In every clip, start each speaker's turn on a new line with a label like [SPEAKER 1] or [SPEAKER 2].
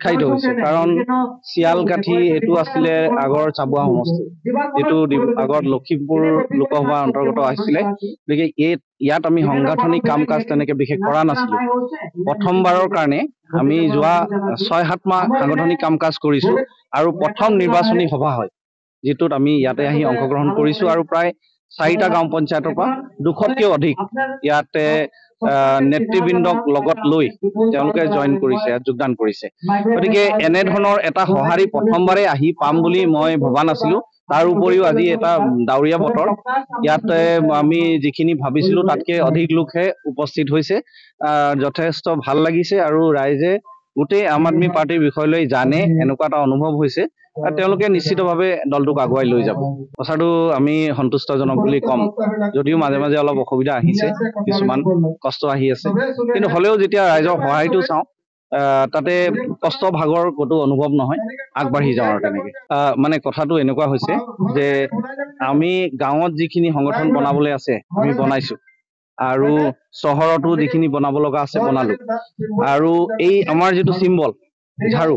[SPEAKER 1] উৎসাহিত হৈছে কাৰণ শিয়ালকাঠি এইটো আছিলে আগৰ চাবুৱা সমষ্টি যেটো আগত লখিমপুৰ লোকসভা অন্তৰ্গত আছিলে গতিকে ইয়াত আমি সাংগঠনিক কাম কাজ তেনেকে বিশেষ কৰা নাছিলো প্ৰথমবাৰৰ কাৰণে আমি যোৱা 6-7 মাহ সাংগঠনিক কাম কাজ কৰিছো আৰু প্ৰথম নিৰ্বাচনী সভা হয় যেটোত আমি ইয়াতে আহি অংশগ্ৰহণ কৰিছো আৰু প্ৰায় 4টা গাঁও পঞ্চায়তৰ পৰা 200তকৈ অধিক ইয়াতে নেতৃবৃন্দক লগত লৈ তেওঁলোকে জয়েন কৰিছে যোগদান কৰিছে গতিকে এনে ধৰণৰ এটা সহাৰি প্ৰথমবাৰে আহি পাম বুলি মই ভবা নাছিলো তাৰ উপৰিও আজি এটা ডাউৰীয়া বতৰ ইয়াতে আমি যিখিনি ভাবিছিলো তাতকে অধিক লোকহে উপস্থিত হৈছে যথেষ্ট ভাল লাগিছে আৰু ৰাইজে গোটেই আম আদমি পাৰ্টিৰ বিষয়লৈ জানে এনেকুৱা এটা অনুভৱ হৈছে তেওঁলোকে নিশ্চিতভাৱে দলটোক আগুৱাই লৈ যাব কথাটো আমি সন্তুষ্টজনক বুলি কম যদিও মাজে মাজে অলপ অসুবিধা আহিছে কিছুমান কষ্ট আহি আছে কিন্তু হলেও যেতিয়া ৰাইজৰ সহায়টো চাওঁ তাতে কষ্ট ভাগৰ কতো অনুভৱ নহয় আগবাঢ়ি যাওঁ তেনেকে মানে কথাটো এনেকুৱা হৈছে যে আমি গাঁৱত যিখিনি সংগঠন বনাবলৈ আছে আমি বনাইছো আৰু চহৰতো যিখিনি বনাব লগা আছে বনালো আৰু এই আমাৰ যেটো সিম্বল ঝাৰু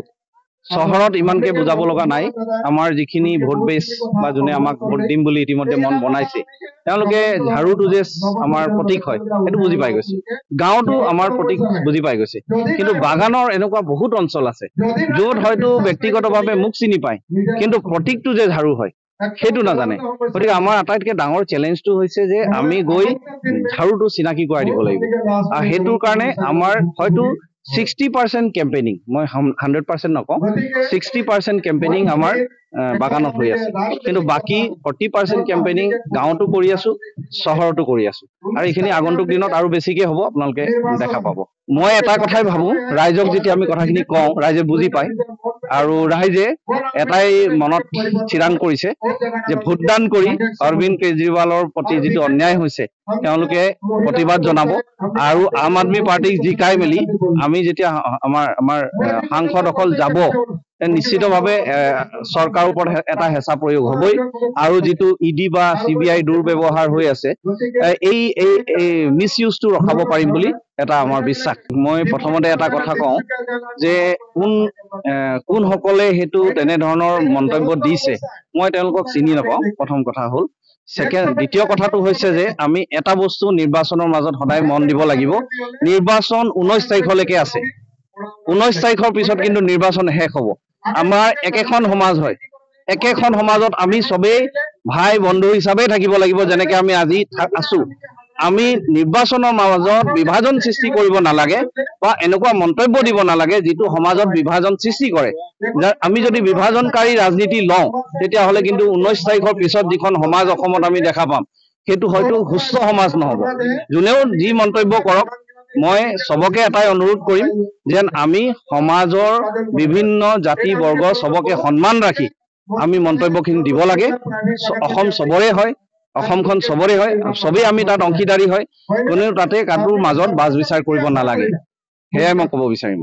[SPEAKER 1] চহৰত ইমানকে বুজাব লগা নাই আমাৰ যিখিনি ভোট বেছ বা জনে আমাক ভোট দিম বুলি ইতিমধ্যে মন বনাইছে তেওঁলোকে ঝাৰুটো যে আমাৰ প্ৰতীক হয় এটো বুজি পাই গৈছে গাঁৱতো আমাৰ প্ৰতীক বুজি পাই গৈছে কিন্তু বাগানৰ এনেকুৱা বহুত অঞ্চল আছে য'ত হয়তো ব্যক্তিগতভাৱে মুখ চিনি পায় কিন্তু প্ৰতীকটো যে ঝাৰু হয় সেইটো নাজানে গতিকে আমাৰ আটাইতকৈ ডাঙৰ চ্যালেঞ্জটো হৈছে যে আমি গৈ ঝাৰুটো চিনাকি কৰাই দিব লাগিব আৰু হেতুৰ কাৰণে আমাৰ হয়তো 60% কেম্পেইনিং মই 100% নকওঁ 60% কেম্পেইনিং আমাৰ বাগানত হৈ আছে কিন্তু বাকি 40% কেম্পেইনিং গাঁৱতো কৰি আছো চহৰতো কৰি আছো আৰু এইখিনি আগন্তুক দিনত আৰু বেছিকে হ'ব আপোনালোকে দেখা পাব মই এটা কথাই ভাবো ৰাইজক যেতিয়া আমি কথাখিনি কওঁ ৰাইজে বুজি পায় আৰু ৰাইজে এটাই মনত চিৰাং কৰিছে যে ভোটদান কৰি অৰবিন্দ কেজৰিৱালৰ প্ৰতি যেটো অন্যায় হৈছে তেওঁলোকে প্ৰতিবাদ জনাব আৰু আম আদমি পাৰ্টিক জিকাই মেলি আমি যেতিয়া আমাৰ সাংসদ অকল যাব নিশ্চিতভাৱে চৰকাৰৰ ওপৰত এটা হেঁচা প্ৰয়োগ হ'বই আৰু যেটো ইডি বা সিবিআই দুৰ্ব্যৱহাৰ হৈ আছে এই মিসইউজটো ৰখাব পাৰিম বুলি এটা আমাৰ বিশ্বাস মই প্ৰথমতে এটা কথা কওঁ যে কোন সকলে হেতু তেনে ধৰণৰ মন্তব্য দিছে মই তেওঁলোকক চিনি নাপাওঁ প্ৰথম কথা হ'ল দ্বিতীয় কথাটো হৈছে যে আমি এটা বস্তু নিৰ্বাচনৰ মাজত সদায় মন দিব লাগিব নিৰ্বাচন 19 তাৰিখলৈকে আছে 19 তাৰিখৰ পিছত কিন্তু নিৰ্বাচন শেষ হ'ব আমাৰ একেখন সমাজ হয় একেখন সমাজত আমি সবেই ভাই বন্ধু হিচাপে থাকিব লাগিব যেনেকৈ আমি আজি আছো আমি নিৰ্বাচনৰ মাজত বিভাজন সৃষ্টি কৰিব নালাগে বা এনেকুৱা মন্তব্য দিব নালাগে যেটো সমাজত বিভাজন সৃষ্টি কৰে আমি যদি বিভাজনকাৰী ৰাজনীতি লওঁ তেতিয়া হলে কিন্তু 19 তাৰিখৰ পিছত যিখন সমাজ অসমত আমি দেখা পাম হেতু হয়তো সুস্থ সমাজ নহব যোনেও যি মন্তব্য কৰক মই সবকে এটাই অনুৰোধ কৰিম যেন আমি সমাজৰ বিভিন্ন জাতি বৰ্গ সবকে সন্মান ৰাখি আমি মন্তব্যখিনি দিব লাগে অসম সবৰে হয় অসমখন সবৰে হয় সবেই আমি তাত অংশীদাৰী হয় কোনেও তাতে কাটোৰ মাজত বাজ বিচাৰ কৰিব নালাগে হেয়াই মই ক'ব বিচাৰিম